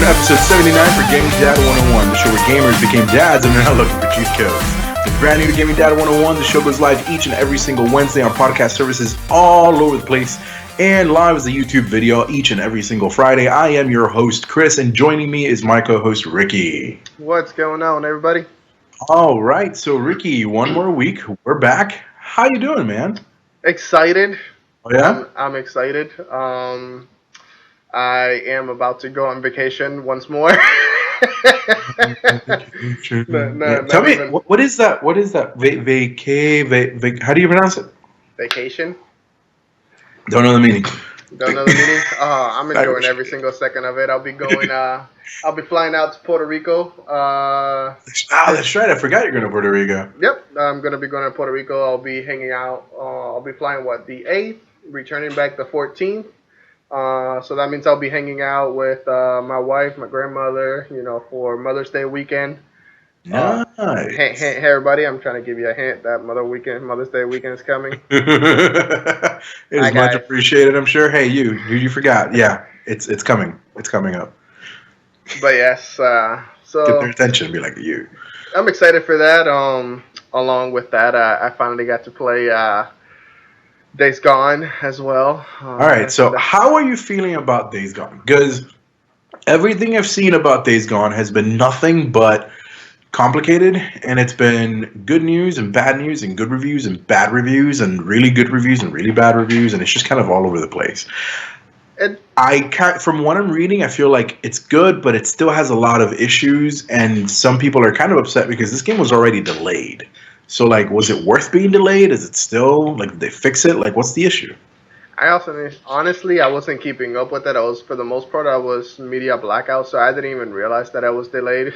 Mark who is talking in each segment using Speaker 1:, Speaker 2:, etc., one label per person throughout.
Speaker 1: episode 79 for Gaming Dad 101, the show where gamers became dads and are now looking for cheat codes. If you're brand new to Gaming Dad 101, the show goes live each and every single Wednesday on podcast services all over the place, and live as a YouTube video each and every single Friday. I am your host, Chris, and joining me is my co-host, Ricky.
Speaker 2: What's going on, everybody?
Speaker 1: All right, so Ricky, one more week, we're back. How you doing, man?
Speaker 2: Excited.
Speaker 1: Oh, yeah?
Speaker 2: I'm excited. I am about to go on vacation once more.
Speaker 1: Tell me, what is that? What is that? How do you pronounce it?
Speaker 2: Vacation?
Speaker 1: Don't know the meaning.
Speaker 2: Don't know the meaning? I'm enjoying every single second of it. I'll be going, I'll be flying out to Puerto Rico.
Speaker 1: That's right. I forgot you're going to Puerto Rico.
Speaker 2: Yep, I'm going to be going to Puerto Rico. I'll be hanging out. I'll be flying, the 8th, returning back the 14th. So that means I'll be hanging out with my wife, my grandmother, for Mother's Day weekend.
Speaker 1: Nice.
Speaker 2: Hey, everybody, I'm trying to give you a hint that Mother's Day weekend is coming.
Speaker 1: It is much appreciated, I'm sure. Hey, you forgot. Yeah, it's coming. It's coming up.
Speaker 2: But yes, so
Speaker 1: get their attention, be like you.
Speaker 2: I'm excited for that. Along with that, I finally got to play Days Gone as well.
Speaker 1: All right, so how are you feeling about Days Gone? Because everything I've seen about Days Gone has been nothing but complicated, and it's been good news and bad news and good reviews and bad reviews and really good reviews and really bad reviews, and it's just kind of all over the place. From what I'm reading, I feel like it's good, but it still has a lot of issues, and some people are kind of upset because this game was already delayed. So, was it worth being delayed? Is it still, did they fix it? What's the issue?
Speaker 2: Honestly, I wasn't keeping up with it. For the most part, I was media blackout, so I didn't even realize that I was delayed.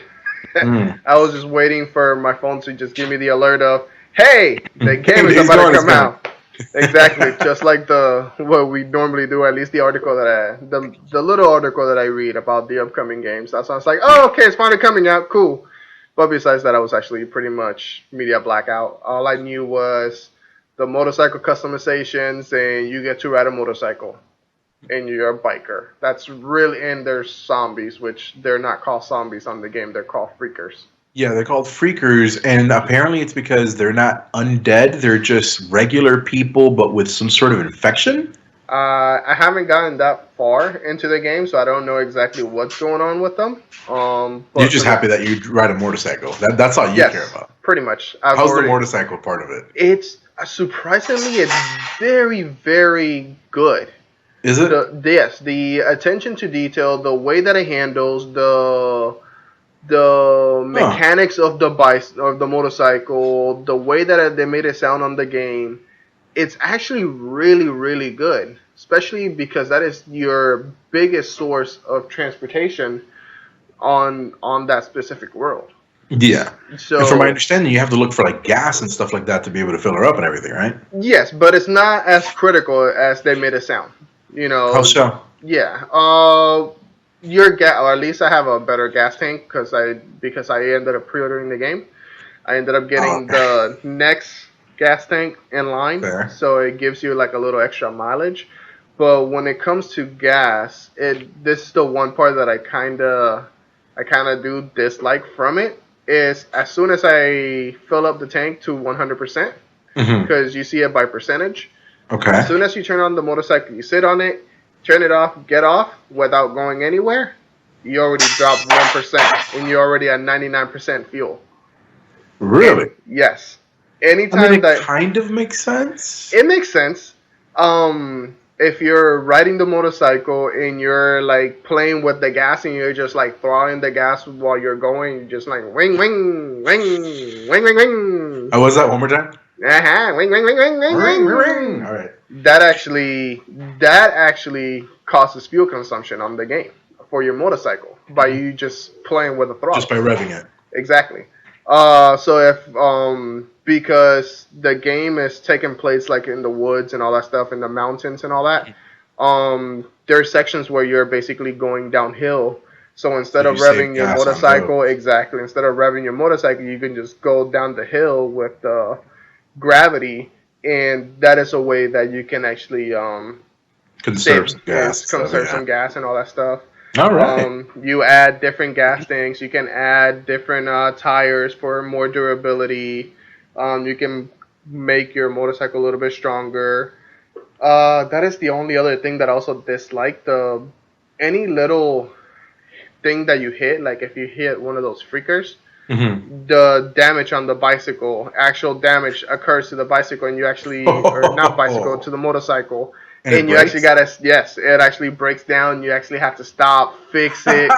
Speaker 2: I was just waiting for my phone to just give me the alert of, hey, the game is about to come out. Exactly, just like what we normally do, at least the article the little article that I read about the upcoming games. That's why I was like, oh, okay, it's finally coming out, cool. But besides that, I was actually pretty much media blackout. All I knew was the motorcycle customizations, and you get to ride a motorcycle, and you're a biker. That's really, and there's zombies, which they're not called zombies on the game. They're called freakers.
Speaker 1: Yeah, they're called freakers, and apparently it's because they're not undead. They're just regular people, but with some sort of infection.
Speaker 2: I haven't gotten that far into the game, so I don't know exactly what's going on with them.
Speaker 1: You're just happy that you ride a motorcycle. That's all you care about.
Speaker 2: Pretty much.
Speaker 1: How's the motorcycle part of it?
Speaker 2: It's surprisingly, it's very, very good.
Speaker 1: Is it?
Speaker 2: Yes, the attention to detail, the way that it handles, the mechanics of the motorcycle, the way that they made it sound on the game, it's actually really, really good. Especially because that is your biggest source of transportation on that specific world.
Speaker 1: Yeah. So, and from my understanding, you have to look for gas and stuff like that to be able to fill her up and everything, right?
Speaker 2: Yes, but it's not as critical as they made it sound.
Speaker 1: How so?
Speaker 2: Yeah. Your gas, or at least I have a better gas tank because I ended up pre-ordering the game. I ended up getting the next gas tank in line, so it gives you a little extra mileage. But when it comes to gas, this is the one part that I kind of do dislike from it. Is as soon as I fill up the tank to 100%, because you see it by percentage.
Speaker 1: Okay.
Speaker 2: As soon as you turn on the motorcycle, you sit on it, turn it off, get off without going anywhere, you already dropped 1%, and you're already at 99% fuel.
Speaker 1: Really?
Speaker 2: And, yes. Anytime
Speaker 1: it kind of makes sense.
Speaker 2: It makes sense. If you're riding the motorcycle and you're playing with the gas and you're just throttling the gas while you're going, you're just wing, wing, wing, wing, wing, wing.
Speaker 1: Oh, was that one more time?
Speaker 2: Wing, wing, wing, wing, wing, wing,
Speaker 1: wing. All right.
Speaker 2: That actually causes fuel consumption on the game for your motorcycle by you just playing with the throttle.
Speaker 1: Just by revving it.
Speaker 2: Exactly. So if because the game is taking place in the woods and all that stuff, in the mountains and all that, there are sections where you're basically going downhill. So instead of revving your motorcycle, instead of revving your motorcycle, you can just go down the hill with the gravity, and that is a way that you can actually
Speaker 1: conserve some gas
Speaker 2: and all that stuff.
Speaker 1: All right.
Speaker 2: You add different gas tanks. You can add different tires for more durability. You can make your motorcycle a little bit stronger. That is the only other thing that I also dislike. Any little thing that you hit, like if you hit one of those freakers, the damage on the bicycle, actual damage occurs to the bicycle, and you actually, or not bicycle, to the motorcycle, and you actually gotta, yes, it actually breaks down. You actually have to stop, fix it.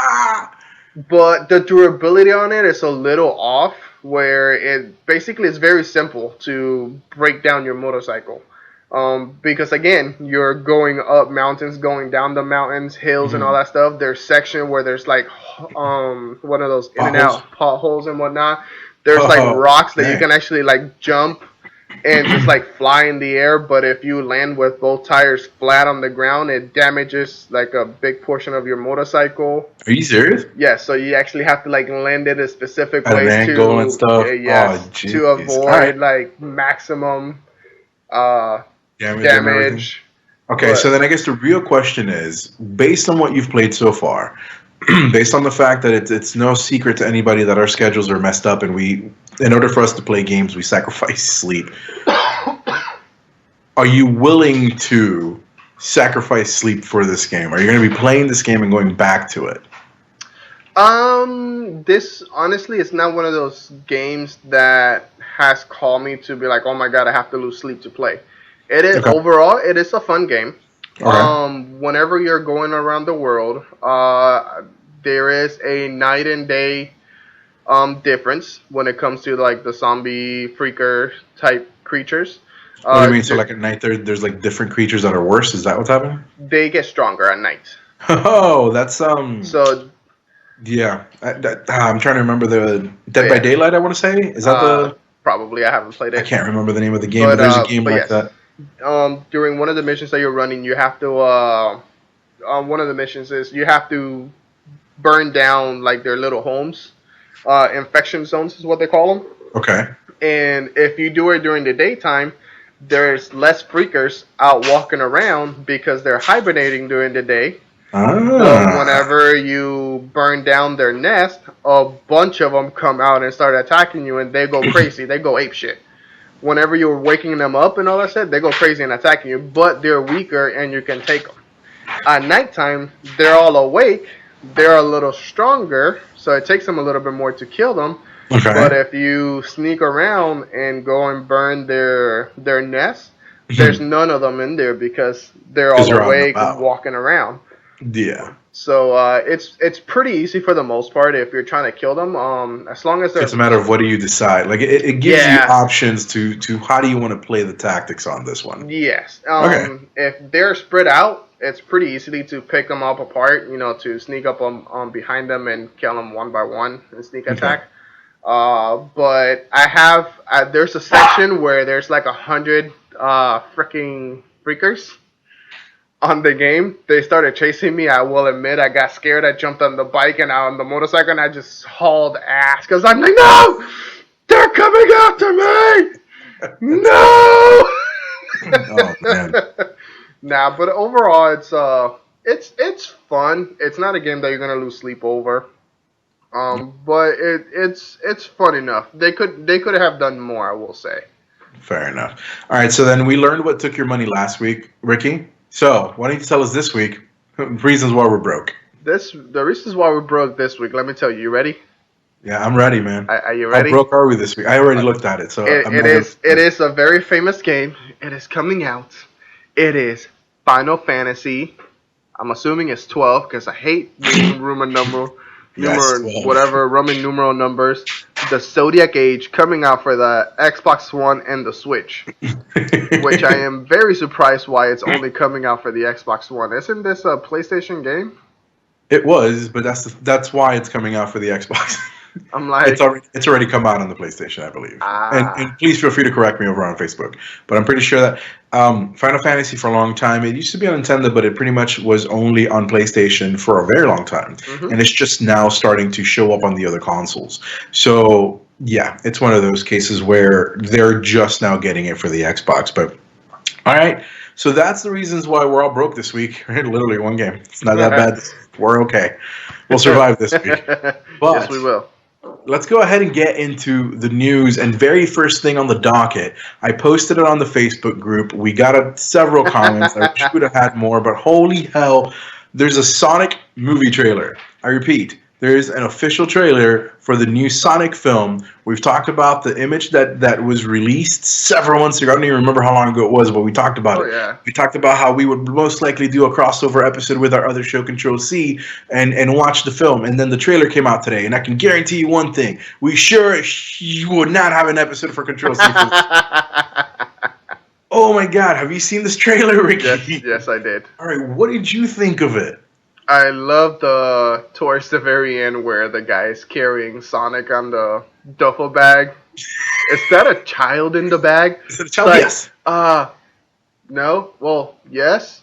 Speaker 2: But the durability on it is a little off, where it basically is very simple to break down your motorcycle. Because again, you're going up mountains, going down the mountains, hills, and all that stuff. There's section where there's like one of those in and out potholes and whatnot. There's like rocks that you can actually like jump and just like fly in the air. But if you land with both tires flat on the ground, it damages like a big portion of your motorcycle.
Speaker 1: Are you serious?
Speaker 2: Yeah, so you actually have to like land it a specific
Speaker 1: At
Speaker 2: way
Speaker 1: an angle and stuff.
Speaker 2: yes, to avoid like maximum damage.
Speaker 1: Okay, so then I guess the real question is, based on what you've played so far, based on the fact that it's no secret to anybody that our schedules are messed up, and in order for us to play games, we sacrifice sleep. Are you willing to sacrifice sleep for this game? Are you going to be playing this game and going back to it?
Speaker 2: This honestly is not one of those games that has called me to be like, oh my god, I have to lose sleep to play. It is overall, it is a fun game. Okay. Whenever you're going around the world, there is a night and day difference when it comes to like the zombie freaker type creatures.
Speaker 1: What do you mean? So like at night there's like different creatures that are worse? Is that what's happening?
Speaker 2: They get stronger at night.
Speaker 1: Oh, that's
Speaker 2: So.
Speaker 1: Yeah, I'm trying to remember the Dead by Daylight. I want to say is that the.
Speaker 2: Probably, I haven't played it.
Speaker 1: I can't remember the name of the game, but there's a game like that.
Speaker 2: During one of the missions that you're running, you have to. One of the missions is you have to burn down like their little homes. Infection zones is what they call them.
Speaker 1: Okay.
Speaker 2: And if you do it during the daytime, there's less freakers out walking around because they're hibernating during the day. So whenever you burn down their nest, a bunch of them come out and start attacking you, and they go crazy. They go apeshit. Whenever you're waking them up and all that shit, they go crazy and attacking you, but they're weaker and you can take them. At nighttime, they're all awake. They're a little stronger, so it takes them a little bit more to kill them. Okay. But if you sneak around and go and burn their nest, there's none of them in there because they're all awake and walking around.
Speaker 1: Yeah.
Speaker 2: So it's pretty easy for the most part if you're trying to kill them. As long as
Speaker 1: it's a matter of what do you decide. Like it gives you options to how do you want to play the tactics on this one.
Speaker 2: Yes. If they're spread out, it's pretty easily to pick them up apart. You know, to sneak up on behind them and kill them one by one and sneak attack. But I have there's a section where there's like 100 freaking freakers on the game. They started chasing me. I will admit I got scared. I jumped on the bike and on the motorcycle and I just hauled ass because I'm like, no, they're coming after me. No. Oh man. Nah, but overall it's fun. It's not a game that you're gonna lose sleep over. But it's fun enough. They could have done more, I will say.
Speaker 1: Fair enough. All right, so then we learned what took your money last week, Ricky. So why don't you tell us this week reasons why we're broke?
Speaker 2: The reasons why we're broke this week. Let me tell you. You ready?
Speaker 1: Yeah, I'm ready, man.
Speaker 2: Are you ready?
Speaker 1: How broke are we this week? I already looked at it. So
Speaker 2: it is a very famous game. It is coming out. It is Final Fantasy. I'm assuming it's 12 because I hate Roman numeral numbers. The Zodiac Age coming out for the Xbox One and the Switch, which I am very surprised why it's only coming out for the Xbox One. Isn't this a PlayStation game?
Speaker 1: It was, but that's why it's coming out for the Xbox.
Speaker 2: I'm like,
Speaker 1: it's already come out on the PlayStation, I believe. And please feel free to correct me over on Facebook. But I'm pretty sure that Final Fantasy for a long time, it used to be on Nintendo, but it pretty much was only on PlayStation for a very long time. Mm-hmm. And it's just now starting to show up on the other consoles. So yeah, it's one of those cases where they're just now getting it for the Xbox. But all right. So that's the reasons why we're all broke this week. Literally one game. It's not that bad. We're okay. We'll survive this week. But
Speaker 2: yes, we will.
Speaker 1: Let's go ahead and get into the news. And very first thing on the docket, I posted it on the Facebook group. We got several comments. I wish we would have had more, but holy hell, there's a Sonic movie trailer. I repeat, there's an official trailer for the new Sonic film. We've talked about the image that was released several months ago. I don't even remember how long ago it was, but we talked about it.
Speaker 2: Yeah.
Speaker 1: We talked about how we would most likely do a crossover episode with our other show, Control C, and watch the film. And then the trailer came out today, and I can guarantee you one thing. We sure would not have an episode for Control C. Oh my God, have you seen this trailer, Ricky?
Speaker 2: Yes, I did.
Speaker 1: All right, what did you think of it?
Speaker 2: I love towards the very end where the guy's carrying Sonic on the duffel bag. Is that a child in the bag?
Speaker 1: Is it a child? Yes.
Speaker 2: No. Well, yes,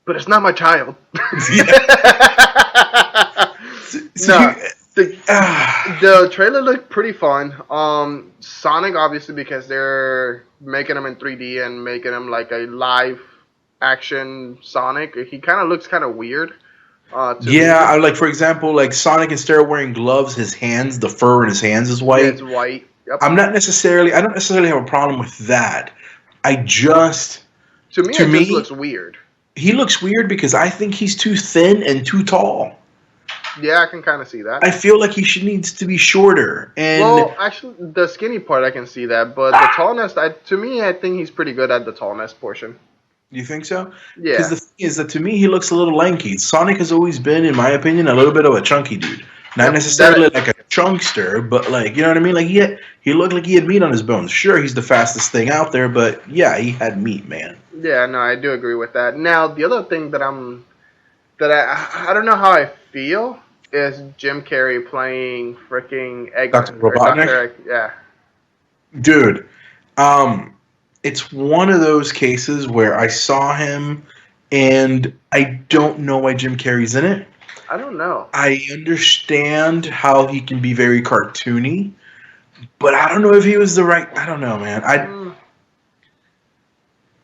Speaker 2: but it's not my child. The trailer looked pretty fun. Sonic, obviously, because they're making him in 3D and making him like a live action Sonic. He kind of looks kind of weird.
Speaker 1: Yeah, like for example, like Sonic, instead of wearing gloves, his hands, the fur in his hands is white.
Speaker 2: Yeah, it's white. Yep.
Speaker 1: I don't necessarily have a problem with that. To me,
Speaker 2: it just looks weird.
Speaker 1: He looks weird because I think he's too thin and too tall.
Speaker 2: Yeah, I can kind of see that.
Speaker 1: I feel like needs to be shorter. And
Speaker 2: well, actually, the skinny part I can see that, but the tallness, I think he's pretty good at the tallness portion.
Speaker 1: You think so?
Speaker 2: Yeah.
Speaker 1: Because the thing is that to me, he looks a little lanky. Sonic has always been, in my opinion, a little bit of a chunky dude. Not necessarily like a chunkster, but like, you know what I mean? Like he looked like he had meat on his bones. Sure, he's the fastest thing out there, but yeah, he had meat, man.
Speaker 2: Yeah, no, I do agree with that. Now, the other thing that I don't know how I feel is Jim Carrey playing freaking
Speaker 1: Dr. Robotnik?
Speaker 2: Yeah.
Speaker 1: Dude, it's one of those cases where I saw him and I don't know why Jim Carrey's in it.
Speaker 2: I don't know.
Speaker 1: I understand how he can be very cartoony, but I don't know if he was the right... I don't know, man.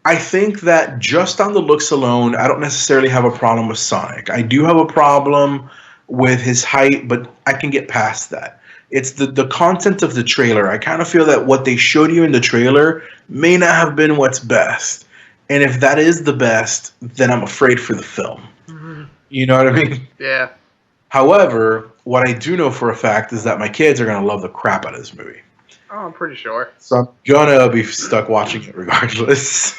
Speaker 1: I think that just on the looks alone, I don't necessarily have a problem with Sonic. I do have a problem with his height, but I can get past that. It's the content of the trailer. I kind of feel that what they showed you in the trailer may not have been what's best. And if that is the best, then I'm afraid for the film. Mm-hmm. You know what I mean?
Speaker 2: Yeah.
Speaker 1: However, what I do know for a fact is that my kids are going to love the crap out of this movie.
Speaker 2: Oh, I'm pretty sure.
Speaker 1: So I'm going to be stuck watching it regardless.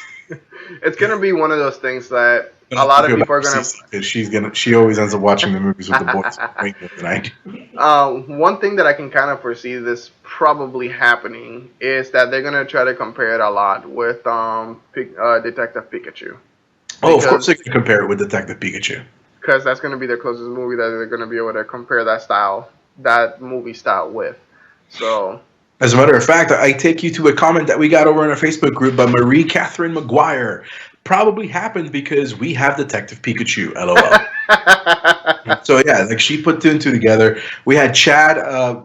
Speaker 2: It's going to be one of those things that a lot of people are going
Speaker 1: to... She always ends up watching the movies with the boys way more than I do.
Speaker 2: One thing that I can kind of foresee this probably happening is that they're going to try to compare it a lot with Detective Pikachu.
Speaker 1: Oh, of course they can compare it with Detective Pikachu.
Speaker 2: Because that's going to be their closest movie that they're going to be able to compare that movie style with. So...
Speaker 1: As a matter of fact, I take you to a comment that we got over in our Facebook group by Marie Catherine McGuire. Probably happened because we have Detective Pikachu, LOL. So yeah, like she put two and two together. We had Chad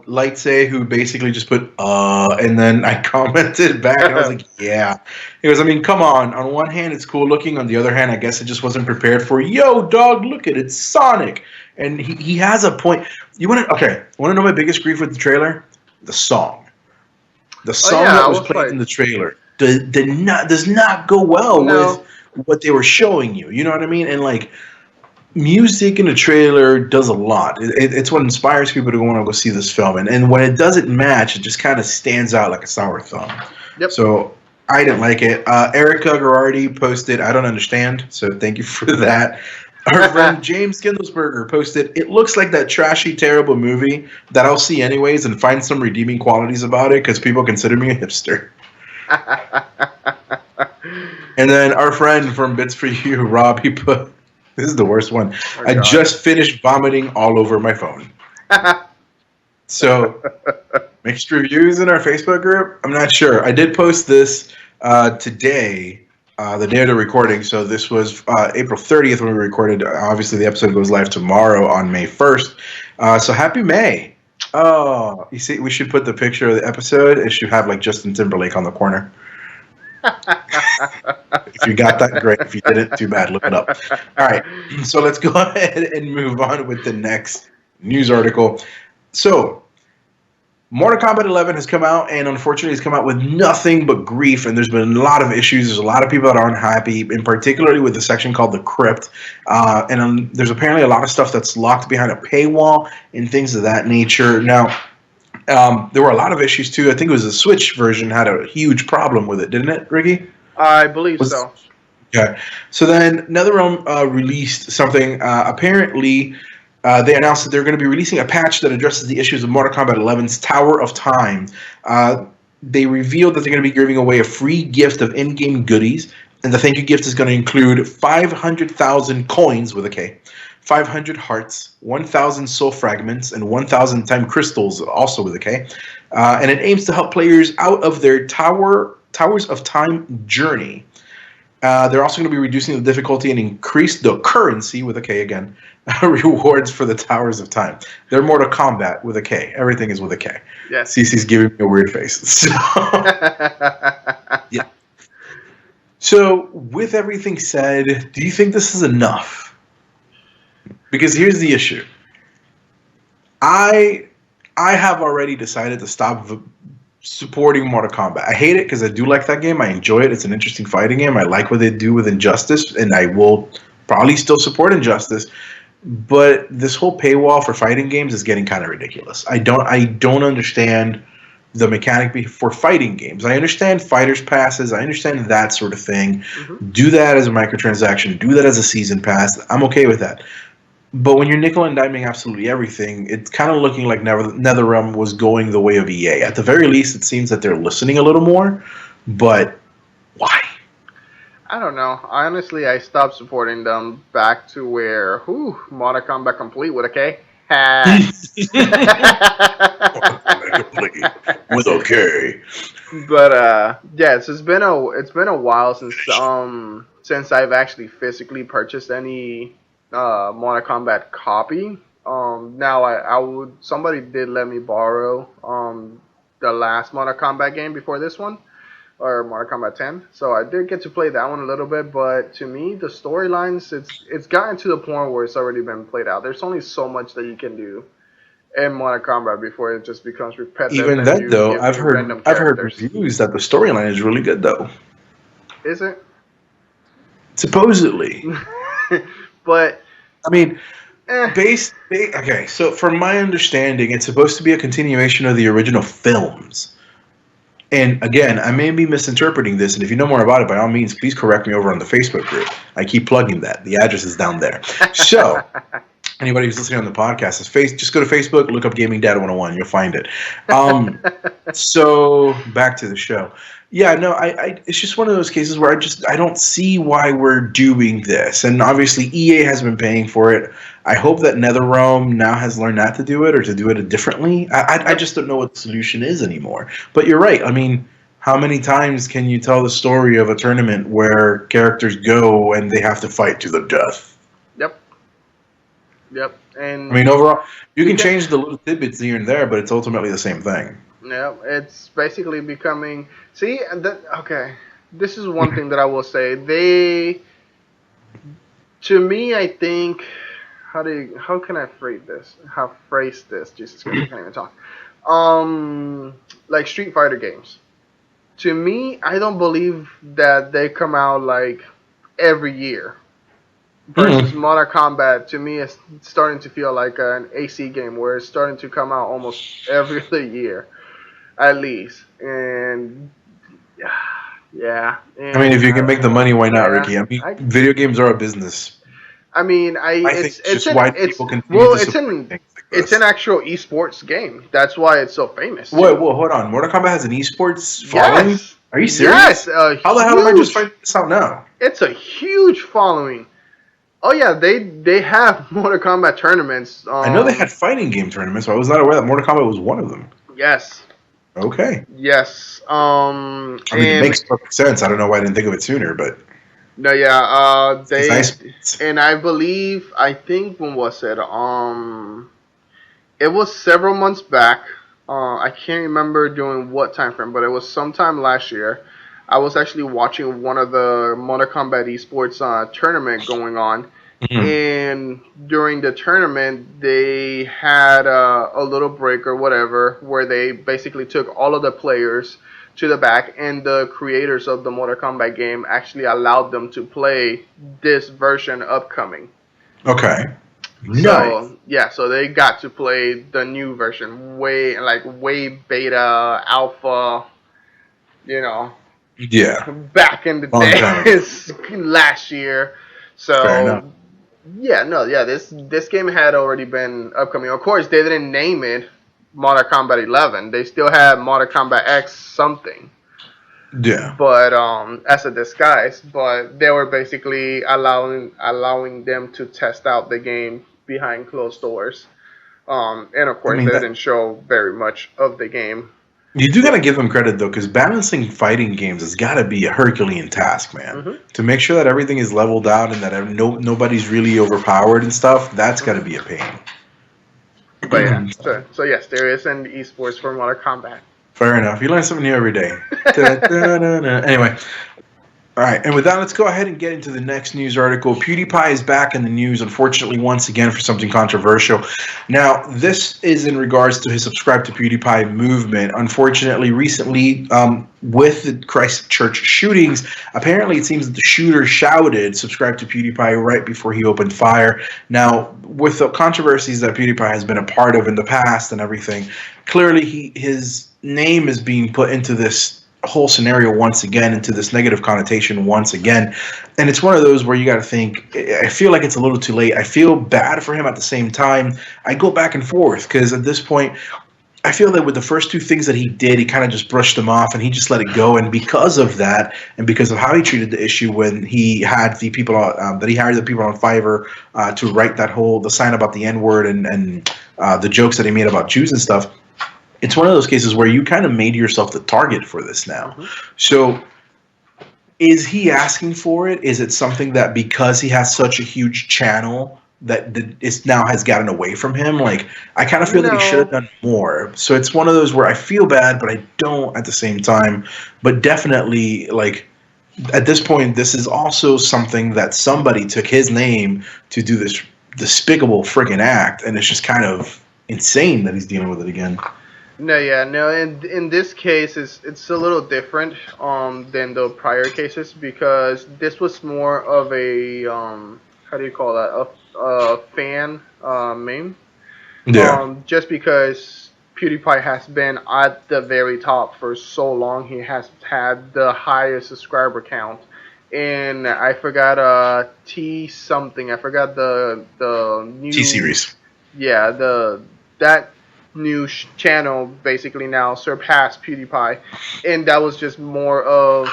Speaker 1: Lightsay who basically just put and then I commented back and I was like, yeah. He goes, I mean, come on. On one hand, it's cool looking. On the other hand, I guess it just wasn't prepared for. Yo, dog, look at it, it's Sonic. And he has a point. Want to know my biggest grief with the trailer? The song. The song that was played in the trailer does not go well with what they were showing you. You know what I mean? And like music in a trailer does a lot. It's what inspires people to want to go see this film. And when it doesn't match, it just kind of stands out like a sour thumb. Yep. So I didn't like it. Erica Gerardi posted, I don't understand. So thank you for that. Our friend James Kindlesberger posted, it looks like that trashy, terrible movie that I'll see anyways and find some redeeming qualities about it because people consider me a hipster. And then our friend from Bits For You, Rob, he put, this is the worst one. I just finished vomiting all over my phone. So, mixed reviews in our Facebook group? I'm not sure. I did post this today. The day of the recording, so this was April 30th when we recorded. Obviously, the episode goes live tomorrow on May 1st. So happy May. Oh, you see, we should put the picture of the episode. It should have like Justin Timberlake on the corner. If you got that, great. If you didn't, too bad. Look it up. All right. So let's go ahead and move on with the next news article. So, Mortal Kombat 11 has come out, and unfortunately, it's come out with nothing but grief. And there's been a lot of issues. There's a lot of people that aren't happy, and particularly with the section called the Crypt. There's apparently a lot of stuff that's locked behind a paywall and things of that nature. Now, there were a lot of issues too. I think it was the Switch version had a huge problem with it, didn't it, Ricky?
Speaker 2: I believe so.
Speaker 1: Okay. So then NetherRealm released something. Apparently, they announced that they're going to be releasing a patch that addresses the issues of Mortal Kombat 11's Tower of Time. They revealed that they're going to be giving away a free gift of in-game goodies, and the thank you gift is going to include 500,000 coins with a K, 500 hearts, 1,000 soul fragments, and 1,000 time crystals, also with a K. And it aims to help players out of their Towers of Time journey. They're also going to be reducing the difficulty and increase the currency, with a K again, rewards for the Towers of Time. They're Mortal Kombat with a K. Everything is with a K.
Speaker 2: Yes.
Speaker 1: CC's giving me a weird face. So, yeah. So, with everything said, do you think this is enough? Because here's the issue. I have already decided to stop supporting Mortal Kombat. I hate it because I do like that game. I enjoy it. It's an interesting fighting game. I like what they do with Injustice, and I will probably still support Injustice. But this whole paywall for fighting games is getting kind of ridiculous. I don't understand the mechanic for fighting games. I understand fighters passes. I understand that sort of thing. Mm-hmm. Do that as a microtransaction. Do that as a season pass. I'm okay with that. But when you're nickel and diming absolutely everything, it's kind of looking like NetherRealm was going the way of EA. At the very least, it seems that they're listening a little more. But why?
Speaker 2: I don't know. Honestly, I stopped supporting them back to where, Mortal Kombat Complete with a K.
Speaker 1: With a K.
Speaker 2: But yes, it's been a while since I've actually physically purchased any Mortal Kombat copy. Now somebody did let me borrow the last Mortal Kombat game before this one, or Mortal Kombat 10. So I did get to play that one a little bit, but to me the storylines it's gotten to the point where it's already been played out. There's only so much that you can do in Mortal Kombat before it just becomes repetitive.
Speaker 1: Even that though, I've heard reviews that the storyline is really good though.
Speaker 2: Is it?
Speaker 1: Supposedly.
Speaker 2: But
Speaker 1: I mean, okay, so from my understanding, it's supposed to be a continuation of the original films. And again, I may be misinterpreting this, and if you know more about it, by all means, please correct me over on the Facebook group. I keep plugging that. The address is down there. So, anybody who's listening on the podcast, just go to Facebook, look up Gaming Dad 101, you'll find it. So, back to the show. Yeah, no, it's just one of those cases where I don't see why we're doing this. And obviously EA has been paying for it. I hope that NetherRealm now has learned not to do it or to do it differently. I just don't know what the solution is anymore. But you're right. I mean, how many times can you tell the story of a tournament where characters go and they have to fight to the death?
Speaker 2: Yep. And
Speaker 1: I mean, overall, you can change the little tidbits here and there, but it's ultimately the same thing.
Speaker 2: Yeah, it's basically becoming. See, okay. This is one thing that I will say. To me, I think. How can I phrase this? Jesus Christ, I can't even talk. Like Street Fighter games. To me, I don't believe that they come out like every year. Versus Mortal Kombat, to me, it's starting to feel like an AC game where it's starting to come out almost every other year. At least, and yeah. And
Speaker 1: I mean, if you can make the money, why not, Ricky? I mean, video games are a business.
Speaker 2: I mean,
Speaker 1: it's
Speaker 2: an actual esports game. That's why it's so famous.
Speaker 1: Wait, hold on. Mortal Kombat has an esports following? Yes. Are you serious?
Speaker 2: Yes.
Speaker 1: How the hell am I just finding this out now?
Speaker 2: It's a huge following. Oh yeah, they have Mortal Kombat tournaments.
Speaker 1: I know they had fighting game tournaments, but I was not aware that Mortal Kombat was one of them.
Speaker 2: Yes.
Speaker 1: Okay.
Speaker 2: Yes.
Speaker 1: I mean, it makes perfect sense. I don't know why I didn't think of it sooner, but.
Speaker 2: No, yeah. They
Speaker 1: nice.
Speaker 2: And I think when was it? It was several months back. I can't remember during what time frame, but it was sometime last year. I was actually watching one of the Mortal Kombat esports tournament going on, and during the tournament they had a little break or whatever where they basically took all of the players to the back, and the creators of the Mortal Kombat game actually allowed them to play this version upcoming.
Speaker 1: Okay. Nice.
Speaker 2: So yeah, so they got to play the new version, way beta, alpha, you know,
Speaker 1: Yeah.
Speaker 2: back in the days last year. So yeah, this game had already been upcoming. Of course, they didn't name it Mortal Kombat 11. They still had Mortal Kombat X something.
Speaker 1: Yeah.
Speaker 2: But as a disguise, but they were basically allowing them to test out the game behind closed doors. And of course, they didn't show very much of the game.
Speaker 1: You do gotta give them credit though, because balancing fighting games has got to be a Herculean task, man. To make sure that everything is leveled out and that nobody's really overpowered and stuff. That's got to be a pain.
Speaker 2: But yeah, so yes, there is an esports for Mortal Kombat.
Speaker 1: Fair enough. You learn something new every day. Anyway. All right, and with that, let's go ahead and get into the next news article. PewDiePie is back in the news, unfortunately, once again for something controversial. Now, this is in regards to his Subscribe to PewDiePie movement. Unfortunately, recently, with the Christchurch shootings, apparently it seems that the shooter shouted "Subscribe to PewDiePie" right before he opened fire. Now, with the controversies that PewDiePie has been a part of in the past and everything, clearly his name is being put into this whole scenario once again, into this negative connotation once again. And it's one of those where you got to think, I feel like it's a little too late. I feel bad for him at the same time. I go back and forth because at this point, I feel that with the first two things that he did, he kind of just brushed them off and he just let it go. And because of that, and because of how he treated the issue when he had the people that he hired the people on Fiverr to write the sign about the N-word and the jokes that he made about Jews and stuff, it's one of those cases where you kind of made yourself the target for this now. So is he asking for it? Is it something that because he has such a huge channel that it now has gotten away from him? Like, I kind of feel that he should have done more. So it's one of those where I feel bad, but I don't at the same time. But definitely, like, at this point, this is also something that somebody took his name to do this despicable freaking act. And it's just kind of insane that he's dealing with it again.
Speaker 2: No. In this case, it's a little different than the prior cases because this was more of a how do you call that, a fan meme. Yeah. Just because PewDiePie has been at the very top for so long, he has had the highest subscriber count. And I forgot T something. I forgot the new
Speaker 1: T series.
Speaker 2: Yeah, that new channel basically now surpassed PewDiePie, and that was just more of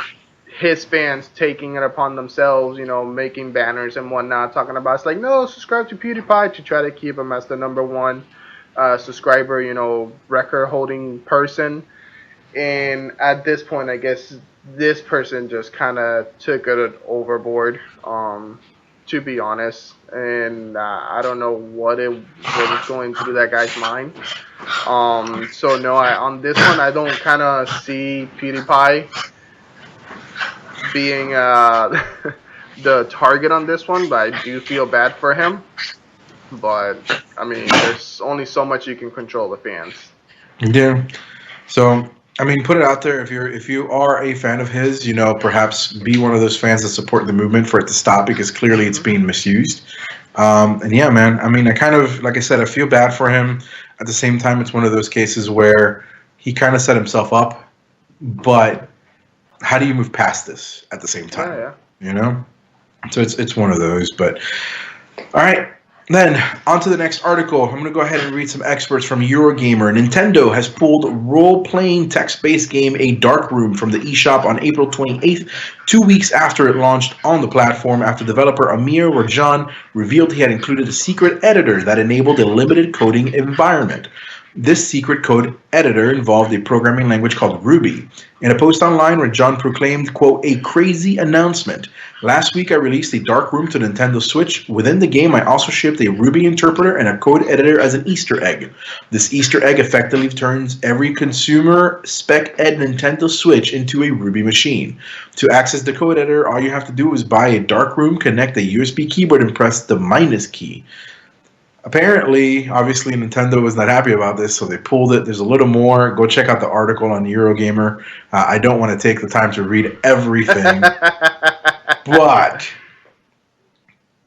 Speaker 2: his fans taking it upon themselves, making banners and whatnot, talking about it's like, no, subscribe to PewDiePie to try to keep him as the number one subscriber, record holding person. And at this point, I guess this person just kind of took it overboard, to be honest, and I don't know what was going through that guy's mind. So no, on this one, I don't kind of see PewDiePie being the target on this one, but I do feel bad for him. But I mean, there's only so much you can control the fans.
Speaker 1: Yeah. So I mean, put it out there. If you are a fan of his, perhaps be one of those fans that support the movement for it to stop, because clearly it's being misused. And yeah, man. I mean, I kind of, like I said, I feel bad for him. At the same time, it's one of those cases where he kind of set himself up. But how do you move past this at the same time? Yeah. So it's one of those. But all right. Then, on to the next article. I'm going to go ahead and read some experts from Eurogamer. Nintendo has pulled role-playing text-based game A Dark Room from the eShop on April 28th, 2 weeks after it launched on the platform, after developer Amir Rajan revealed he had included a secret editor that enabled a limited coding environment. This secret code editor involved a programming language called Ruby. In a post online where John proclaimed, quote, a crazy announcement. Last week I released a dark room to Nintendo Switch. Within the game I also shipped a Ruby interpreter and a code editor as an Easter egg. This Easter egg effectively turns every consumer spec ed Nintendo Switch into a Ruby machine. To access the code editor, all you have to do is buy a dark room, connect a USB keyboard, and press the minus key. Apparently, obviously, Nintendo was not happy about this, so they pulled it. There's a little more. Go check out the article on Eurogamer. I don't want to take the time to read everything. But,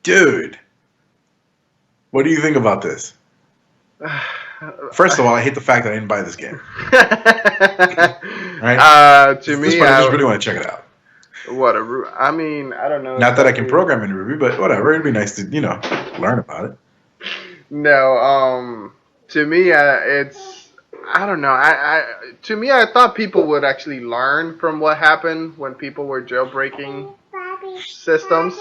Speaker 1: dude, what do you think about this? First of all, I hate the fact that I didn't buy this game. Right?
Speaker 2: To me,
Speaker 1: I just really want to check it out.
Speaker 2: I mean, I don't know.
Speaker 1: Not that I can program in Ruby, but whatever. It'd be nice to, learn about it.
Speaker 2: No, to me, it's, I don't know. To me, I thought people would actually learn from what happened when people were jailbreaking systems.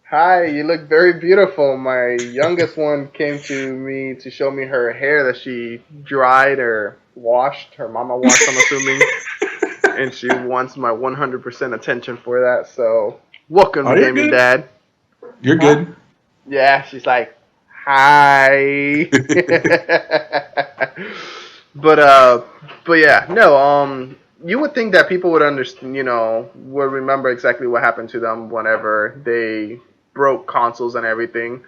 Speaker 2: Hi, you look very beautiful. My youngest one came to me to show me her hair that she dried or washed. Her mama washed, I'm assuming. And she wants my 100% attention for that. So, welcome to Gaming Dad.
Speaker 1: You're good.
Speaker 2: Yeah, she's like, hi. But yeah, no, you would think that people would understand, would remember exactly what happened to them whenever they broke consoles and everything.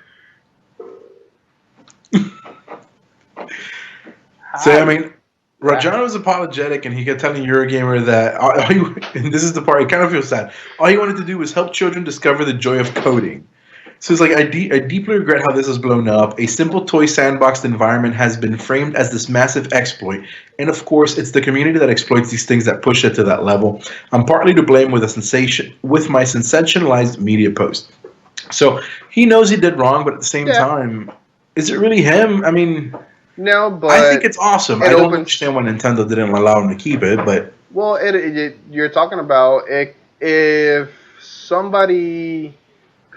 Speaker 1: So, I mean, Rajano was apologetic, and he kept telling Eurogamer that, and this is the part, it kind of feels sad, all he wanted to do was help children discover the joy of coding. So it's like, I deeply regret how this has blown up. A simple toy sandboxed environment has been framed as this massive exploit. And of course, it's the community that exploits these things that push it to that level. I'm partly to blame with my sensationalized media post. So he knows he did wrong, but at the same time, is it really him? I mean,
Speaker 2: no, but
Speaker 1: I think it's awesome. I don't understand why Nintendo didn't allow him to keep it, but...
Speaker 2: Well, you're talking about if somebody...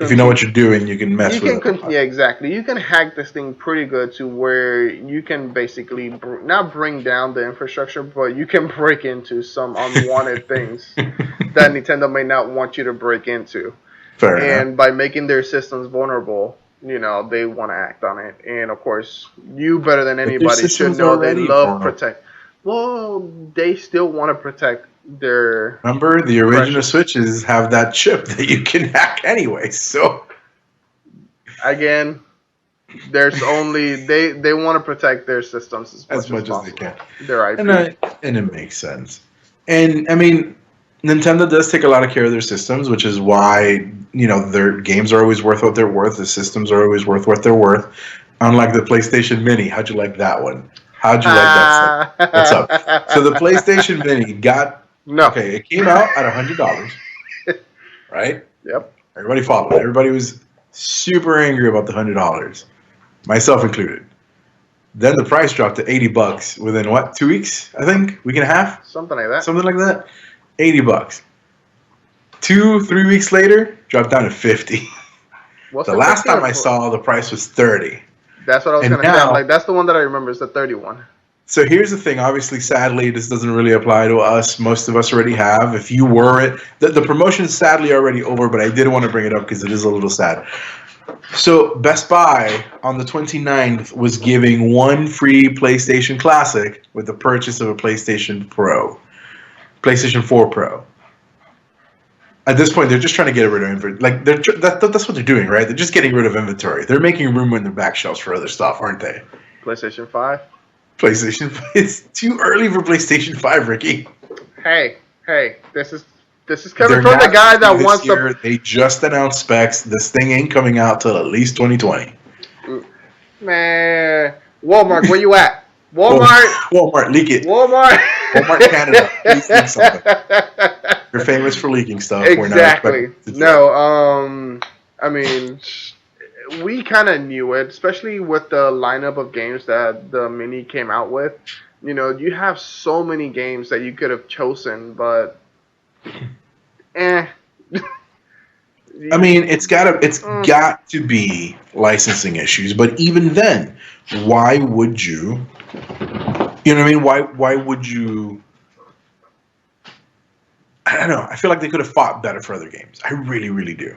Speaker 1: If you know what you're doing, you can mess with it.
Speaker 2: Yeah, exactly. You can hack this thing pretty good to where you can basically not bring down the infrastructure, but you can break into some unwanted things that Nintendo may not want you to break into.
Speaker 1: Fair enough.
Speaker 2: By making their systems vulnerable, they want to act on it. And of course, you better than anybody should know they love protect. Well, they still want to protect their...
Speaker 1: Remember, the original Switches have that chip that you can hack anyway, so...
Speaker 2: Again, there's only... They want to protect their systems as much as they can. Their IP.
Speaker 1: And it makes sense. And, I mean, Nintendo does take a lot of care of their systems, which is why, their games are always worth what they're worth, the systems are always worth what they're worth. Unlike the PlayStation Mini. How'd you like that one? How'd you like that stuff? What's up? So the PlayStation Mini got...
Speaker 2: No.
Speaker 1: Okay, it came out at $100, right?
Speaker 2: Yep.
Speaker 1: Everybody followed it. Everybody was super angry about the $100, myself included. Then the price dropped to $80 within, 2 weeks, I think? Week and a half?
Speaker 2: Something like that.
Speaker 1: Something like that. $80. 2-3 weeks later, dropped down to $50. The last time I saw, the price was $30.
Speaker 2: That's what I was going to say. That's the one that I remember is the 31.
Speaker 1: So here's the thing. Obviously, sadly, this doesn't really apply to us. Most of us already have. If you were it, the promotion is sadly already over, but I did want to bring it up because it is a little sad. So Best Buy on the 29th was giving one free PlayStation Classic with the purchase of a PlayStation 4 Pro. At this point, they're just trying to get rid of inventory. Like that's what they're doing, right? They're just getting rid of inventory. They're making room in their back shelves for other stuff, aren't they?
Speaker 2: PlayStation 5.
Speaker 1: PlayStation 5. It's too early for PlayStation 5, Ricky.
Speaker 2: Hey, this is coming from the guy that wants to...
Speaker 1: They just announced specs. This thing ain't coming out till at least 2020.
Speaker 2: Man, Walmart, where you at? Walmart,
Speaker 1: leak it.
Speaker 2: Walmart
Speaker 1: Canada, please leak something. You're famous for leaking stuff.
Speaker 2: Exactly. No, I mean, we kind of knew it, especially with the lineup of games that the Mini came out with. You have so many games that you could have chosen, but I
Speaker 1: mean, it's got to be licensing issues. But even then, why would you You know what I mean? Why would you? I don't know. I feel like they could have fought better for other games. I really, really do.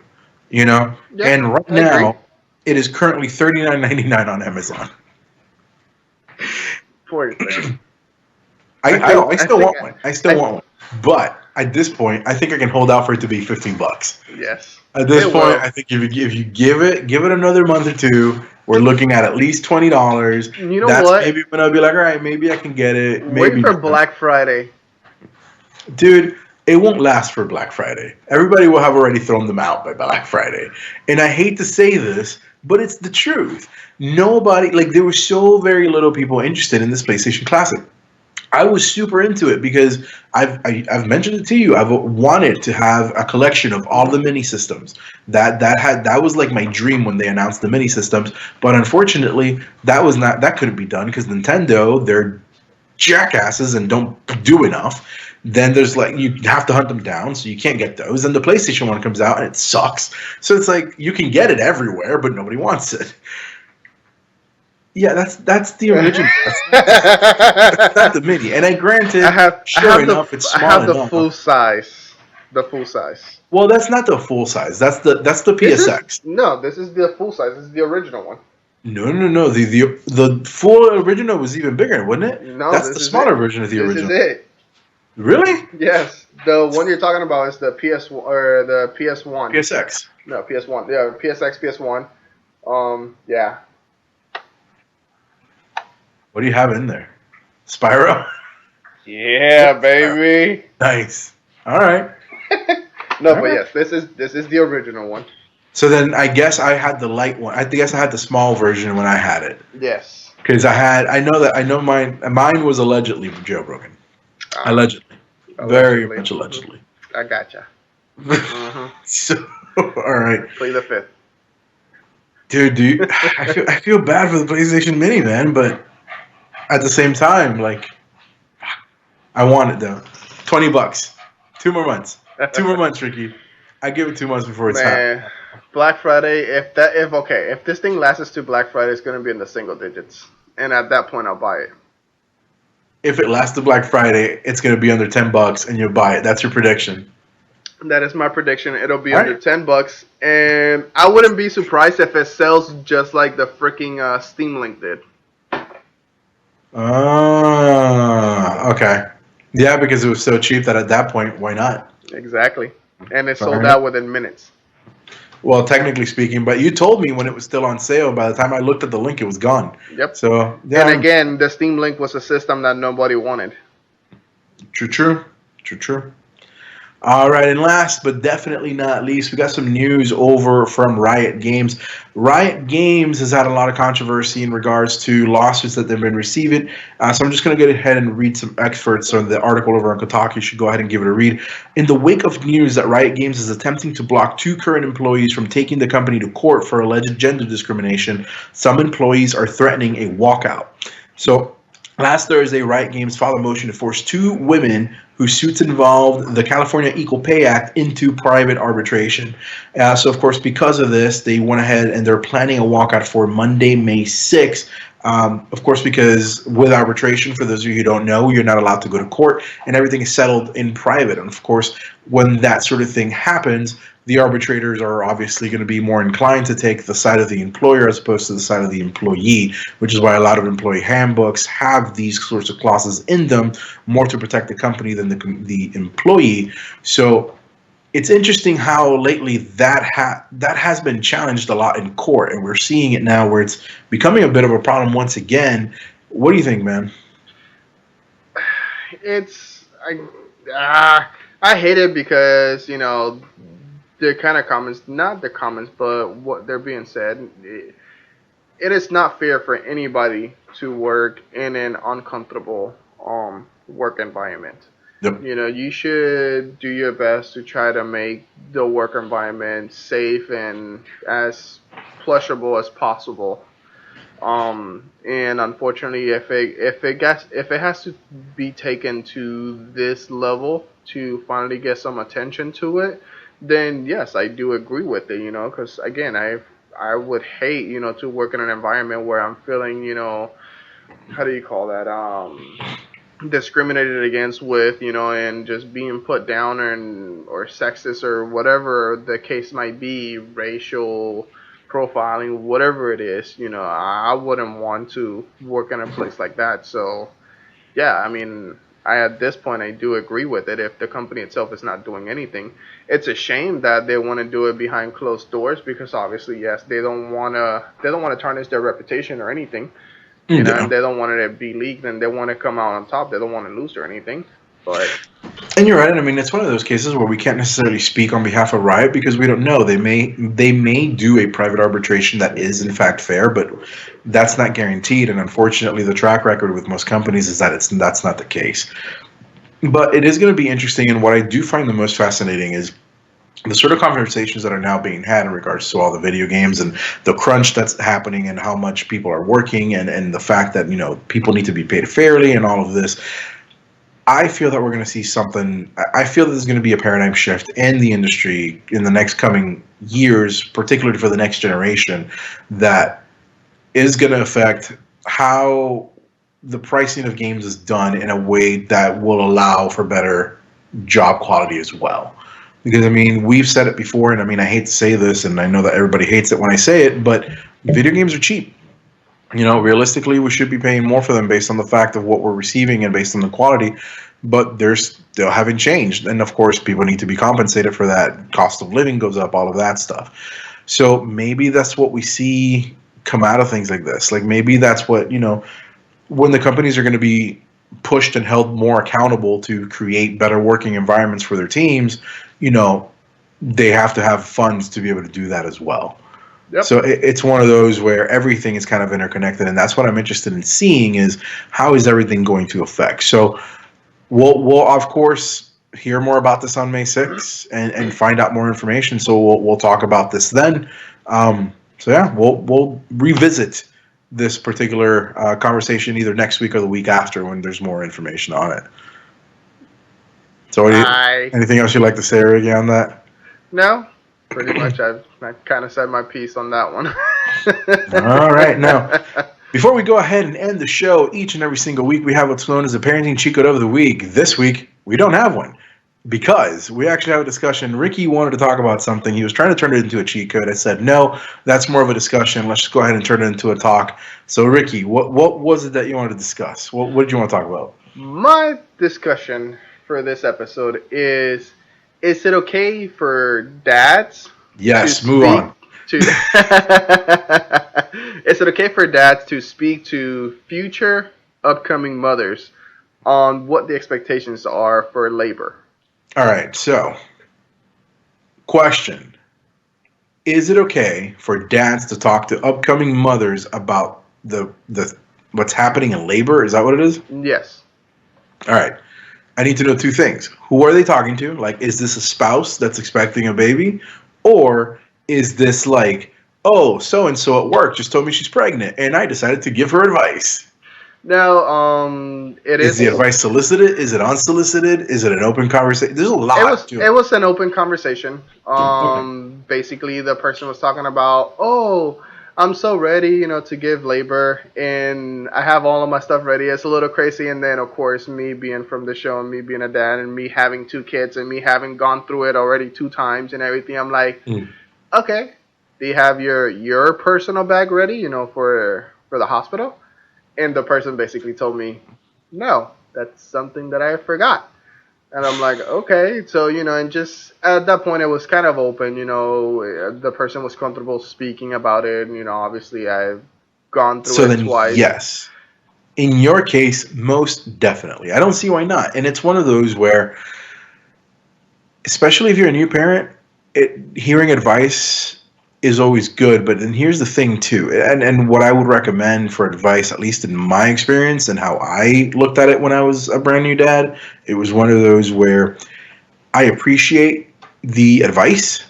Speaker 1: You know.
Speaker 2: Yeah,
Speaker 1: And right
Speaker 2: I agree.
Speaker 1: now, it is currently $39.99 on Amazon.
Speaker 2: Poor thing.
Speaker 1: I still want one. I still want one. But at this point, I think I can hold out for it to be $15.
Speaker 2: Yes.
Speaker 1: At this point, I think if you give it another month or two, we're looking at least $20.
Speaker 2: You know
Speaker 1: That's
Speaker 2: what?
Speaker 1: maybe when I'll be like, all right, maybe I can get it.
Speaker 2: Wait
Speaker 1: Maybe
Speaker 2: for
Speaker 1: not.
Speaker 2: Black Friday.
Speaker 1: Dude, it won't last for Black Friday. Everybody will have already thrown them out by Black Friday. And I hate to say this, but it's the truth. Nobody, like, there were so very little people interested in this PlayStation Classic. I was super into it because I've mentioned it to you. I've wanted to have a collection of all the mini systems. That was like my dream when they announced the mini systems. But unfortunately, that couldn't be done because Nintendo, they're jackasses and don't do enough. Then there's like you have to hunt them down, so you can't get those. And the PlayStation one comes out and it sucks. So it's like you can get it everywhere, but nobody wants it. Yeah, that's the original. That's not the mini. And granted, it's small
Speaker 2: I have the
Speaker 1: enough.
Speaker 2: full size. The full size.
Speaker 1: Well, that's not the full size. That's the PSX.
Speaker 2: No, this is the full size. This is the original one.
Speaker 1: No. The full original was even bigger, wasn't it?
Speaker 2: No,
Speaker 1: that's the smaller version of the original.
Speaker 2: This is it.
Speaker 1: Really?
Speaker 2: Yes. The one you're talking about is the PS or the PS1.
Speaker 1: PSX.
Speaker 2: No, PS1. Yeah, PSX, PS1. Yeah.
Speaker 1: What do you have in there? Spyro?
Speaker 2: Yeah, baby.
Speaker 1: Nice. All right.
Speaker 2: But yes, this is the original one.
Speaker 1: So then I guess I had the light one. I guess I had the small version when I had it.
Speaker 2: Yes.
Speaker 1: Because I know mine was allegedly jailbroken. Allegedly. Very much allegedly.
Speaker 2: I gotcha.
Speaker 1: So, all right.
Speaker 2: Play the fifth.
Speaker 1: Dude, I feel bad for the PlayStation Mini, man, but at the same time, like, I want it though. $20. 2 more months. 2 more months, Ricky. I give it 2 months before it's time.
Speaker 2: Black Friday. If this thing lasts to Black Friday, it's gonna be in the single digits, and at that point, I'll buy it.
Speaker 1: If it lasts to Black Friday, it's gonna be under $10, and you'll buy it. That's your prediction.
Speaker 2: That is my prediction. It'll be under $10, and I wouldn't be surprised if it sells just like the freaking Steam Link did.
Speaker 1: Okay. Yeah, because it was so cheap that at that point, why not?
Speaker 2: Exactly. And it sold out within minutes.
Speaker 1: Well, technically speaking, but you told me when it was still on sale. By the time I looked at the link, it was gone.
Speaker 2: Yep.
Speaker 1: So, yeah.
Speaker 2: And again, the Steam Link was a system that nobody wanted.
Speaker 1: True. All right, and last but definitely not least, we got some news over from Riot Games. Riot Games has had a lot of controversy in regards to lawsuits that they've been receiving. So I'm just going to go ahead and read some excerpts on the article over on Kotaku. You should go ahead and give it a read. In the wake of news that Riot Games is attempting to block 2 current employees from taking the company to court for alleged gender discrimination, some employees are threatening a walkout. So last Thursday, Riot Games filed a motion to force 2 women whose suits involved the California Equal Pay Act into private arbitration. So, of course, because of this, they went ahead and they're planning a walkout for Monday, May 6th. Of course, because with arbitration, for those of you who don't know, you're not allowed to go to court, and everything is settled in private. And, of course, when that sort of thing happens, the arbitrators are obviously going to be more inclined to take the side of the employer as opposed to the side of the employee, which is why a lot of employee handbooks have these sorts of clauses in them, more to protect the company than the employee. So it's interesting how lately that has been challenged a lot in court, and we're seeing it now where it's becoming a bit of a problem once again. What do you think, man?
Speaker 2: I hate it because, you know, the kind of comments, not the comments, but what they're being said, it is not fair for anybody to work in an uncomfortable work environment.
Speaker 1: Yep.
Speaker 2: You know, you should do your best to try to make the work environment safe and as pleasurable as possible. And unfortunately, if it has to be taken to this level to finally get some attention to it, then yes, I do agree with it, you know, because again, I would hate, you know, to work in an environment where I'm feeling, you know, how do you call that? Discriminated against with, and just being put down or sexist or whatever the case might be, racial profiling, whatever it is, I wouldn't want to work in a place like that. So yeah, I mean, at this point I do agree with it. If the company itself is not doing anything, it's a shame that they want to do it behind closed doors, because obviously, yes, they don't want to tarnish their reputation or anything. And they don't want it to be leaked, and they want to come out on top. They don't want to lose or anything. But
Speaker 1: and you're right. I mean, it's one of those cases where we can't necessarily speak on behalf of Riot because we don't know. They may do a private arbitration that is in fact fair, but that's not guaranteed. And unfortunately, the track record with most companies is that that's not the case. But it is going to be interesting, and what I do find the most fascinating is the sort of conversations that are now being had in regards to all the video games and the crunch that's happening and how much people are working and the fact that, people need to be paid fairly and all of this. I feel that we're going to see something. I feel that there's going to be a paradigm shift in the industry in the next coming years, particularly for the next generation, that is going to affect how the pricing of games is done in a way that will allow for better job quality as well. Because, I mean, we've said it before, and I mean, I hate to say this, and I know that everybody hates it when I say it, but video games are cheap. Realistically, we should be paying more for them based on the fact of what we're receiving and based on the quality, but they're still haven't changed. And, of course, people need to be compensated for that. Cost of living goes up, all of that stuff. So maybe that's what we see come out of things like this. Like, maybe that's what, when the companies are going to be pushed and held more accountable to create better working environments for their teams, they have to have funds to be able to do that as well. Yep. So it's one of those where everything is kind of interconnected, and that's what I'm interested in seeing is how is everything going to affect. So we'll of course hear more about this on May 6th and find out more information. So we'll talk about this then. So yeah, we'll revisit this particular conversation either next week or the week after when there's more information on it. So anything else you'd like to say, Ricky, on that?
Speaker 2: No, pretty much I kind of said my piece on that one.
Speaker 1: All right. Now, before we go ahead and end the show, each and every single week we have what's known as a parenting cheat code of the week. This week, we don't have one because we actually have a discussion. Ricky wanted to talk about something. He was trying to turn it into a cheat code. I said, no, that's more of a discussion. Let's just go ahead and turn it into a talk. So, Ricky, what was it that you wanted to discuss? What did you want to talk about?
Speaker 2: My discussion for this episode is it okay for dads?
Speaker 1: Yes, move on.
Speaker 2: Is it okay for dads to speak to future upcoming mothers on what the expectations are for labor?
Speaker 1: All right, so question. Is it okay for dads to talk to upcoming mothers about the what's happening in labor? Is that what it is?
Speaker 2: Yes.
Speaker 1: All right. I need to know two things. Who are they talking to? Like, is this a spouse that's expecting a baby? Or is this like, oh, so-and-so at work just told me she's pregnant, and I decided to give her advice?
Speaker 2: No, it is.
Speaker 1: Is the advice solicited? Is it unsolicited? Is it an open conversation? There's a lot.
Speaker 2: It was an open conversation. Basically, the person was talking about, oh, I'm so ready, to give labor, and I have all of my stuff ready. It's a little crazy, and then, of course, me being from the show, and me being a dad, and me having 2 kids, and me having gone through it already 2 times and everything, I'm like, okay, do you have your personal bag ready, for the hospital? And the person basically told me, no, that's something that I forgot. And I'm like, okay. So, and just at that point, it was kind of open, the person was comfortable speaking about it. Obviously I've gone through it twice.
Speaker 1: Yes. In your case, most definitely. I don't see why not. And it's one of those where, especially if you're a new parent, hearing advice is always good. But then here's the thing too. And what I would recommend for advice, at least in my experience and how I looked at it when I was a brand new dad, it was one of those where I appreciate the advice.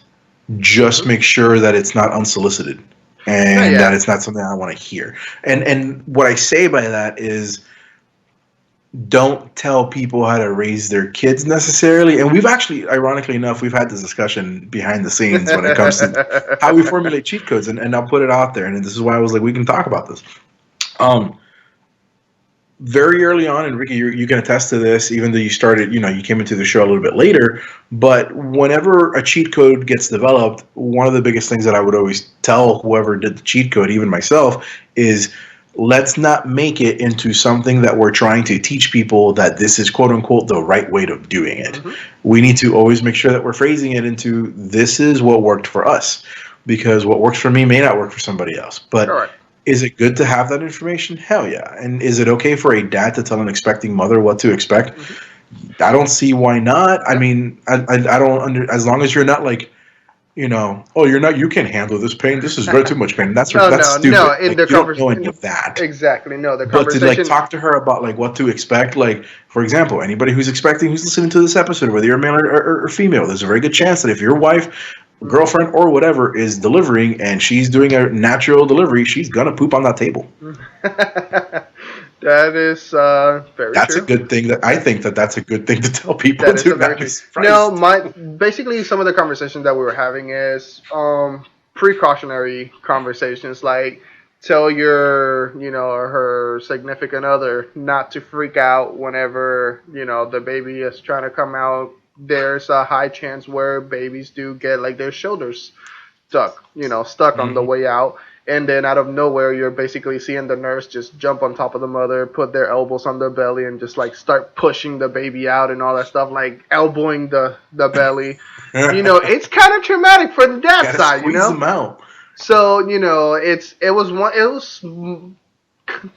Speaker 1: Just make sure that it's not unsolicited and that it's not something I want to hear. And what I say by that is, don't tell people how to raise their kids necessarily. And we've actually, ironically enough, we've had this discussion behind the scenes when it comes to how we formulate cheat codes. And I'll put it out there. And this is why I was like, we can talk about this. very early on, and Ricky, you can attest to this, even though you started, you came into the show a little bit later, but whenever a cheat code gets developed, one of the biggest things that I would always tell whoever did the cheat code, even myself, is let's not make it into something that we're trying to teach people that this is quote unquote the right way of doing it. Mm-hmm. We need to always make sure that we're phrasing it into this is what worked for us, because what works for me may not work for somebody else. But
Speaker 2: sure.
Speaker 1: Is it good to have that information? Hell yeah. And is it okay for a dad to tell an expecting mother what to expect? Mm-hmm. I don't see why not. I mean, I don't as long as you're not like, you can't handle this pain. This is very too much pain. That's stupid.
Speaker 2: No,
Speaker 1: like, you don't know any of that.
Speaker 2: Exactly. No, the
Speaker 1: conversation. But to talk to her about like what to expect, like for example, anybody who's listening to this episode, whether you're male or female, there's a very good chance that if your wife, girlfriend, or whatever is delivering and she's doing a natural delivery, she's gonna poop on that table.
Speaker 2: That is very
Speaker 1: That's
Speaker 2: true.
Speaker 1: A good thing. I think that's a good thing to tell people.
Speaker 2: That is very true. Basically some of the conversations that we were having is precautionary conversations, like tell your, or her significant other not to freak out whenever, the baby is trying to come out. There's a high chance where babies do get like their shoulders stuck mm-hmm. on the way out. And then out of nowhere, you're basically seeing the nurse just jump on top of the mother, put their elbows on their belly, and just like start pushing the baby out and all that stuff, like elbowing the belly. It's kind of traumatic for the dad side,
Speaker 1: squeeze them out.
Speaker 2: So it was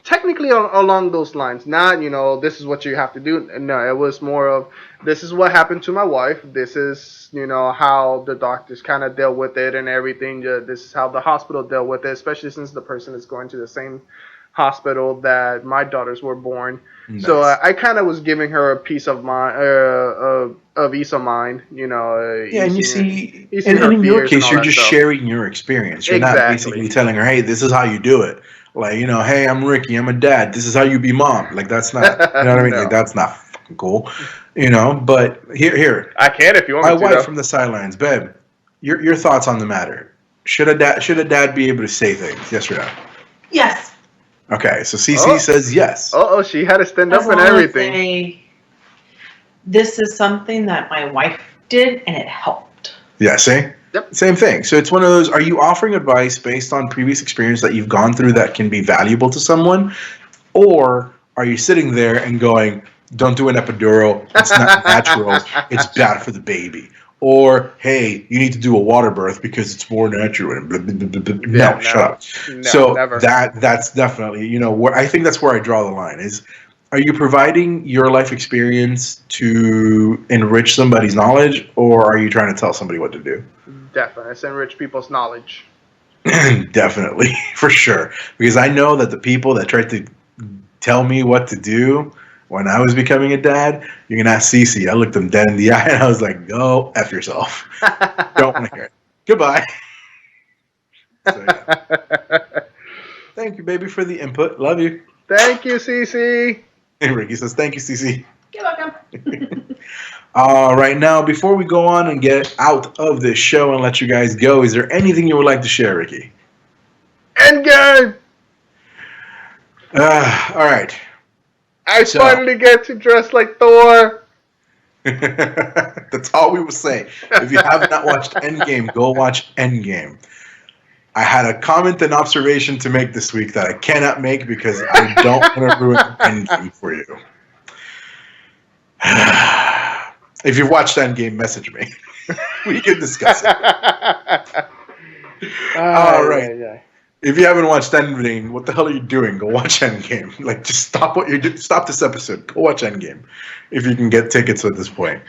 Speaker 2: technically along those lines. Not this is what you have to do. No, it was more of this is what happened to my wife. This is how the doctors kind of dealt with it and everything. This is how the hospital dealt with it, especially since the person is going to the same hospital that my daughters were born. Nice. So I kind of was giving her a peace of mind, of ease of mind.
Speaker 1: And you see, and in your case, you're just sharing your experience. You're not basically telling her, "Hey, this is how you do it." Like, hey, I'm Ricky, I'm a dad. This is how you be mom. Like, that's not, what I mean? No. Like, that's not fucking cool, But here.
Speaker 2: I can if you want
Speaker 1: me
Speaker 2: to.
Speaker 1: My wife from the sidelines, babe. Your thoughts on the matter? Should a dad be able to say things? Yes or no?
Speaker 3: Yes.
Speaker 1: Okay, so CC says yes.
Speaker 2: Oh, she had to stand up and everything.
Speaker 3: This is something that my wife did, and it helped.
Speaker 1: Yeah, see?
Speaker 2: Yep.
Speaker 1: Same thing. So it's one of those, are you offering advice based on previous experience that you've gone through that can be valuable to someone? Or are you sitting there and going, don't do an epidural, it's not natural, it's bad for the baby? Or, hey, you need to do a water birth because it's more natural. No, shut up.
Speaker 2: No,
Speaker 1: so
Speaker 2: never.
Speaker 1: That's definitely, where I think that's where I draw the line is, are you providing your life experience to enrich somebody's knowledge, or are you trying to tell somebody what to do?
Speaker 2: Definitely. It's enrich people's knowledge.
Speaker 1: Definitely, for sure. Because I know that the people that tried to tell me what to do when I was becoming a dad, you can ask Cece. I looked them dead in the eye and I was like, go F yourself. Don't want to hear it. Goodbye. So, yeah. Thank you, baby, for the input. Love you.
Speaker 2: Thank you, Cece.
Speaker 1: Hey, Ricky says, thank you, Cece.
Speaker 3: You're welcome.
Speaker 1: All right, now, before we go on and get out of this show and let you guys go, is there anything you would like to share, Ricky?
Speaker 2: Endgame!
Speaker 1: All right.
Speaker 2: I finally get to dress like Thor.
Speaker 1: That's all we will say. If you have not watched Endgame, go watch Endgame. I had a comment and observation to make this week that I cannot make because I don't want to ruin Endgame for you. If you've watched Endgame, message me. We can discuss it. All right. Yeah. If you haven't watched Endgame, what the hell are you doing? Go watch Endgame. Like, just stop what you're doing. Stop this episode. Go watch Endgame. If you can get tickets at this point.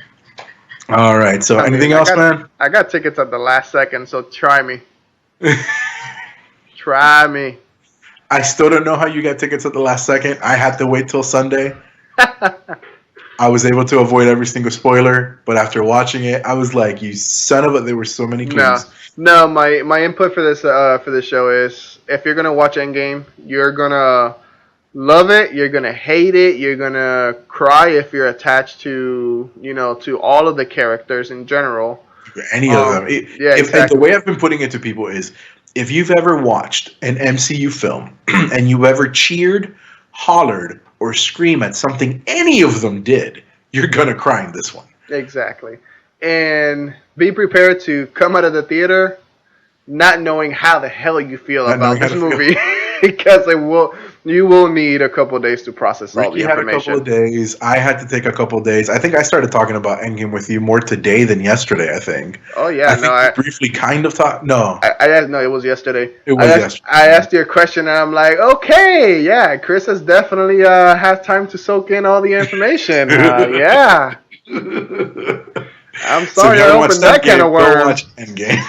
Speaker 1: All right. So, anything else, man?
Speaker 2: I got tickets at the last second, so try me. Try me.
Speaker 1: I still don't know how you got tickets at the last second. I had to wait till Sunday. I was able to avoid every single spoiler, but after watching it, I was like, "You son of a!" There were so many clues.
Speaker 2: No. My input for this show is if you're gonna watch Endgame, you're gonna love it. You're gonna hate it. You're gonna cry if you're attached to to all of the characters in general.
Speaker 1: Any of them. Exactly. The way I've been putting it to people is, if you've ever watched an MCU film and you've ever cheered, hollered, or scream at something any of them did, you're gonna cry in this one.
Speaker 2: Exactly. And be prepared to come out of the theater not knowing how the hell you feel about this movie. Because you will need a couple of days to process all the information.
Speaker 1: Ricky had a couple of days. I had to take a couple of days. I think I started talking about Endgame with you more today than yesterday, I think.
Speaker 2: Oh, yeah.
Speaker 1: I think we briefly kind of talked. No.
Speaker 2: No, it was yesterday.
Speaker 1: It was yesterday.
Speaker 2: I asked you a question, and I'm like, okay, yeah, Chris has definitely had time to soak in all the information. Yeah. I'm sorry I opened that can of worms.
Speaker 1: Go watch Endgame.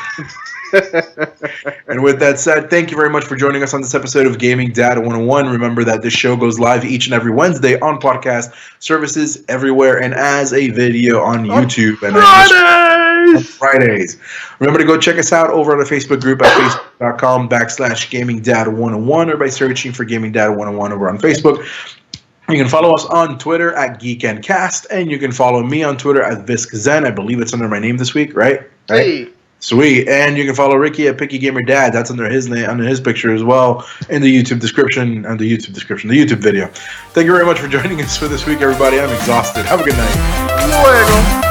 Speaker 1: And with that said, thank you very much for joining us on this episode of Gaming Data 101. Remember that this show goes live each and every Wednesday on podcast services everywhere and as a video on YouTube. And Fridays! Remember to go check us out over on the Facebook group at facebook.com/GamingData101 or by searching for Gaming Data 101 over on Facebook. You can follow us on Twitter at GeekEnd Cast, and you can follow me on Twitter at ViscZen. I believe it's under my name this week, right?
Speaker 2: Hey.
Speaker 1: Sweet. And you can follow Ricky at Picky Gamer Dad. That's under his name, under his picture as well, in the YouTube description, the YouTube video. Thank you very much for joining us for this week, everybody. I'm exhausted. Have a good night.
Speaker 2: Luego.